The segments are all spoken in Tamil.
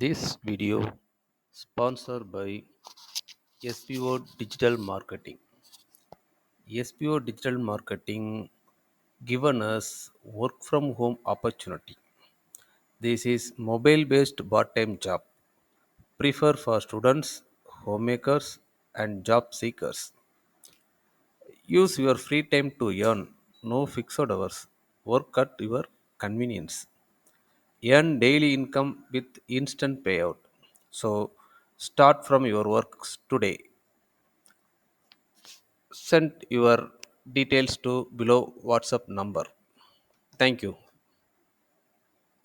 This video sponsored by SPO Digital Marketing. SPO Digital Marketing given us work from home opportunity. This is mobile based part-time job. Prefer for students, homemakers and job seekers. Use your free time to earn. No fixed hours. Work at your convenience. Earn daily income with instant payout. So start from your works today. Send your details to below WhatsApp number. Thank you.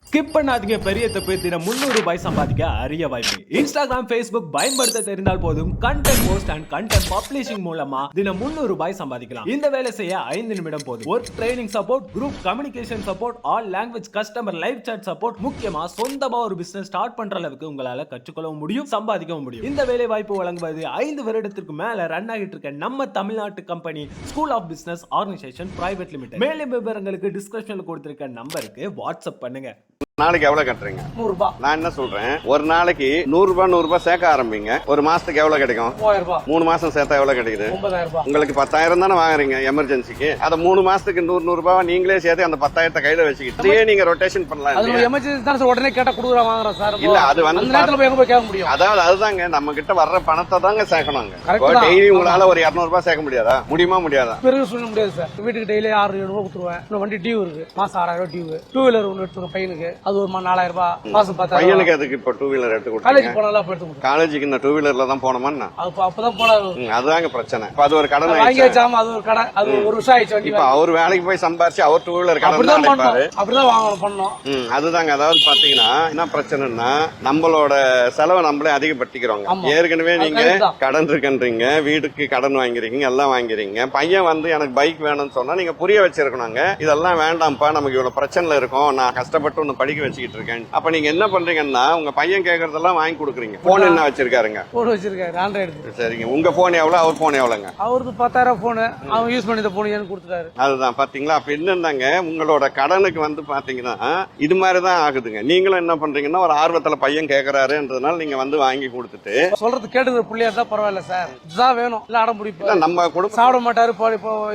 Skip பண்ணாதீங்க. பெரிய தப்பு. தினம் 300 ரூபாய் சம்பாதிக்க அரிய வாய்ப்பு. இன்ஸ்டாகிராம், ஃபேஸ்புக் பயன்படுத்த தெரிந்தால் போதும். Content post and content publishing மூலமா தினம் 300 ரூபாய் சம்பாதிக்கலாம். இந்த வேலை செய்ய 5 நிமிடம் போதும். Work training support, group communication support, all language customer live chat support, முக்கியமா சொந்தமா ஒரு பிசினஸ் ஸ்டார்ட் பண்ற அளவுக்கு உங்களால கற்றுக்கொள்ளவும் முடியும், சம்பாதிக்கவும் முடியும். இந்த வேலை வாய்ப்பு வழங்குவது 5 வருடத்திற்கு மேல ரன் ஆகிட்டு இருக்க நம்ம தமிழ்நாட்டு company school of business organisation private limited. மேலும் விவரங்களுக்கு டிஸ்கிரிப்ஷன்ல கொடுத்திருக்க நம்பருக்கு வாட்ஸ்அப் பண்ணுங்க. நாளைக்கு எவ்வளவு கட்டுறீங்க? 100 ரூபாய். நான் என்ன சொல்றேன், ஒரு நாளைக்கு 100 ரூபாய் சேர்க்க ஆரம்பிங்க. ஒரு மாசத்துக்கு எவ்வளவு கிடைக்கும்? 3000 ரூபாய். 3 மாசம் சேர்த்தா எவ்வளவு கிடைக்குது? 9000 ரூபாய். உங்களுக்கு 10000 தானே வாங்குறீங்க எமர்ஜென்சிக்கு. அத 3 மாசத்துக்கு 100 ரூபாய் நீங்களே சேர்த்து அந்த 10000 கையில வச்சுக்கிட்டு அதே நீங்க ரொட்டேஷன் பண்ணலாம். அது எமர்ஜென்சி தான் சார், உடனே கேட்டா குடுக்குறா வாங்குறோம் சார். இல்ல அது வந்து அந்த நேரத்துல போய் எங்க போய் கேட்க முடியும்? அதாவது அதுதாங்க நம்ம கிட்ட வர்ற பணத்தை தாங்க சேர்க்கணுங்க. கரெக்ட். டெய்லி உங்களால ஒரு 200 ரூபாய் சேர்க்க முடியாதா? முடியுமா முடியாதா? பெரிய சொல்ல முடியாது சார். வீட்டுக்கு டெய்லி 600 ரூபாய் கொடுத்துருவேன். இன்னும் வண்டி டியூ இருக்கு, மாசம் 6000 ரூபாய் டியூ. 2 வீலர் ஒன்று எடுத்துருக்கோம் பையனுக்கு, அது ஒரு 4000 ரூபாய் மாசம். 10,000 பையனுக்கு அதுக்கு இப்ப 2 வீலர் எடுத்து காலேஜ் கொடுத்தீங்க. போனாலும் அப்ப எடுத்து கொடுத்தேன். காலேஜுக்கு இந்த 2 வீலர்ல தான் போனோமா? அப்பதான் போனாரு. அதுதாங்க பிரச்சனை. இப்ப அது ஒரு கடன் வாங்கி ஆயிடுச்சு. வச்சாம அது ஒரு கடை, அது ஒரு வருஷம் ஆயிடுச்சு வண்டி. இப்ப அவர் வேலைக்கு போய் சம்பாரிச்சு அவர் 2 வீலர் கடன் அப்படிதான் அடைப்பாரு. பண்ணோம், அப்படிதான் வாங்கணும் பண்ணோம். அதுதாங்க. அதாவது பாத்தீங்கன்னா என்ன பிரச்சனைன்னா, நம்மளோட செலவை நம்மளே அதிகப்படுத்திக்கிறோங்க. ஏற்கனவே நீங்க கடன் இருக்குன்றீங்க, வீட்டுக்கு கடன் வாங்கிறீங்க, எல்லாம் வாங்கிறீங்க. பையன் வந்து எனக்கு பைக் வேணும்னு சொன்னா நீங்க புரிய வச்சிருக்கணுங்க. இதெல்லாம் வேண்டாம்ப்பா, நமக்கு இவ்வளவு பிரச்சனை இருக்கும், நான் கஷ்டப்பட்டு ஒண்ணு படிக்க வச்சுக்கிட்டு இருக்கேன். அப்ப நீங்க என்ன பண்றீங்கன்னா, உங்க பையன் கேக்குறதெல்லாம் வாங்கி கொடுக்குறீங்க. போன் என்ன வச்சிருக்காருங்க? போன் வச்சிருக்காரு, ஆண்ட்ராய்டு. சரிங்க. உங்க போன் எவ்வளவு, அவர் போன் எவ்வளவுங்க? அவருக்கு 10000 போன், அவன் யூஸ் பண்ணி போன் ஏன்னு கொடுத்துட்டாரு. அதுதான் பாத்தீங்களா. அப்ப என்னந்தாங்க, உங்களோட கடனுக்கு வந்து பாத்தீங்கன்னா இது மாதிரிதான் ஆகுதுங்க. நீங்களும் என்ன பண்றீங்கன்னா, ஒரு ஆர்வத்துல பையன் கேக்குறாருன்றதுனால நீங்க வந்து வாங்கி கொடுத்துட்டு சொல்றது கேட்டு பிள்ளையா தான் பரவாயில்ல சார், இதுதான் வேணும் இல்ல அடம் பிடிப்போம். நம்ம குடும்பம் சாப்பிட மாட்டாரு,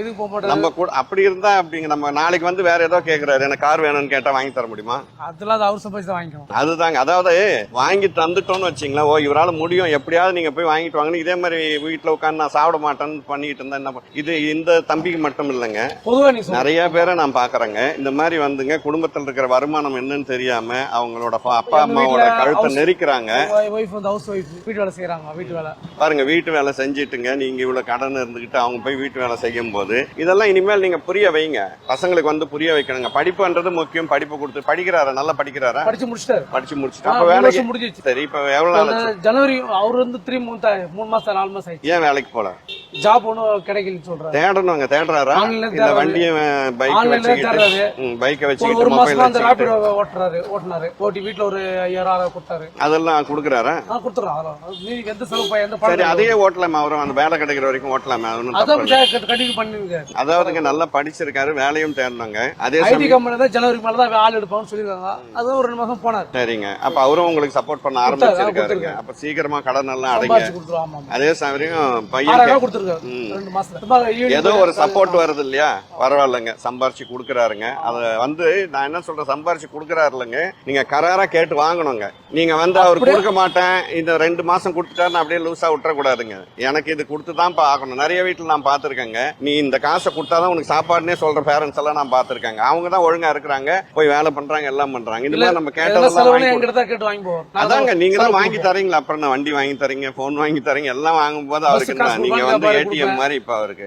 இதுக்கு போக மாட்டாரு. நம்ம அப்படி இருந்தா அப்படிங்க. நம்ம நாளைக்கு வந்து வேற ஏதோ கேக்குறாரு, எனக்கு கார் வேணும்னு கேட்டா வாங்கி தர முடியுமா? அதெல்லாம் அவர் சம்பாதிச்சு தான் வாங்கிக்கணும். அதுதாங்க. அதாவது வாங்கி தந்துட்டோம்னு வச்சீங்களா, ஓ இவரால முடியும், எப்படியாவது நீங்க போய் வாங்கிட்டு வாங்கன்னு இதே மாதிரி வீட்டுல உட்காந்து நான் சாப்பிட மாட்டேன்னு பண்ணிட்டு இருந்தா என்ன இது இந்த தம்பிக்கு மட்டும் இல்லைங்க, பொதுவா நிறைய பேரை நான் பாக்குறேங்க. இந்த மாதிரி வந்துங்க குடும்பத்தில் இருக்கிற வருமானம் என்னன்னு தெரியாம அவங்களோட அப்பா அம்மாவோட கழுத்தை நெரிக்கிறாங்க. வீட்டு வேலை செய்யறாங்க, வீட்டு வேலை பாருங்க, வீட்டு வேலை செஞ்சுட்டுங்க நீங்க இவ்வளவு கடன் இருந்துகிட்டு அவங்க போய் வீட்டு வேலை செய்யும் போது இதெல்லாம் இனிமேல் நீங்க புரிய வைங்க. பசங்களுக்கு வந்து புரிய வைக்கணுங்க. படிப்புன்றது முக்கியம். படிப்பு கொடுத்து படிக்கிறாரா? நல்லா படிக்கிறாரா? படிச்சு முடிச்சிட்டாரு. படிச்சு முடிச்சுட்டு அப்ப வேலைக்கு முடிஞ்சிச்சு. சரி, இப்ப எவ்வளவு நாள்? ஜனவரி அவர் வந்து 3 மாசம் 4 மாசம் ஆயிடுச்சு. ஏன் வேலைக்கு போல? ஜாப் ஒன்னும் கிடைக்கலன்னு சொல்றாரு. தேடணுங்க. தேடுறாரா? இல்ல வண்டியும் பைக் வச்சுக்கிட்டு பைக்கை வச்சுக்கிட்டு ஒரு மாசம் அந்த ராபிடோ ஓட்டுனாரு. ஓட்டி வீட்டுல ஒரு 5000 கொடுத்தாரு. அதெல்லாம் கொடுக்குறாரா? கொடுத்துறாரு. எந்த செலவு எந்த சரி, அதையே ஓட்டலாமா? அவரும் அந்த வேலை கிடைக்கிற வரைக்கும் ஓட்டலாமா? கண்டிப்பா பண்ணிருக்காரு. அதாவதுங்க நல்லா படிச்சிருக்காரு, வேலையும் தேடணுங்க. அதே ஐடி கம்பெனி தான் ஜனவரி மேலதான் ஆள் எடுப்பான்னு சொல்லிருக்காங்க. அது ஒரு 2 மாசம் போனாரு. சரிங்க. அப்ப அவரும் உங்களுக்கு சப்போர்ட் பண்ண ஆரம்பிச்சிருக்காருங்க. அப்ப சீக்கிரமா கடன் எல்லாம் அடைங்க. அதே சமயம் பையன் ஏதோ ஒரு சப்போர்ட் வருது இல்லையா, பரவாயில்லைங்க, சம்பாரிச்சு கொடுக்குறாருங்க. அத வந்து நான் என்ன சொல்றேன், சம்பாரிச்சு கொடுக்குறாரு இல்லைங்க, நீங்க கராரா கேட்டு வாங்கணுங்க. நீங்க வந்து அவர் கொடுக்க மாட்டேன் இந்த 2 மாசம் கொடுத்துட்டாருன்னு அப்படியே லூசா விட்டுறக்கூடாதுங்க. எனக்கு இது கொடுத்துதான் ஆகணும். நிறைய வீட்டுல நான் பாத்துருக்கேங்க, நீ இந்த காசை கொடுத்தாதான் உனக்கு சாப்பாடுனே சொல்ற பேரண்ட்ஸ் எல்லாம் நான் பாத்துருக்கேங்க. அவங்க தான் ஒழுங்கா இருக்கிறாங்க, போய் வேலை பண்றாங்க, எல்லாம் பண்றாங்க. இந்த மாதிரி நம்ம கேட்டதெல்லாம் அதாங்க, நீங்க தான் வாங்கி தரீங்களா? அப்புறம் நான் வண்டி வாங்கி தரீங்க, போன் வாங்கி தரீங்க, எல்லாம் வாங்கும் போது அவருக்கு நீங்க வந்து ஏடிஎம் மாதிரி இப்ப அவருக்கு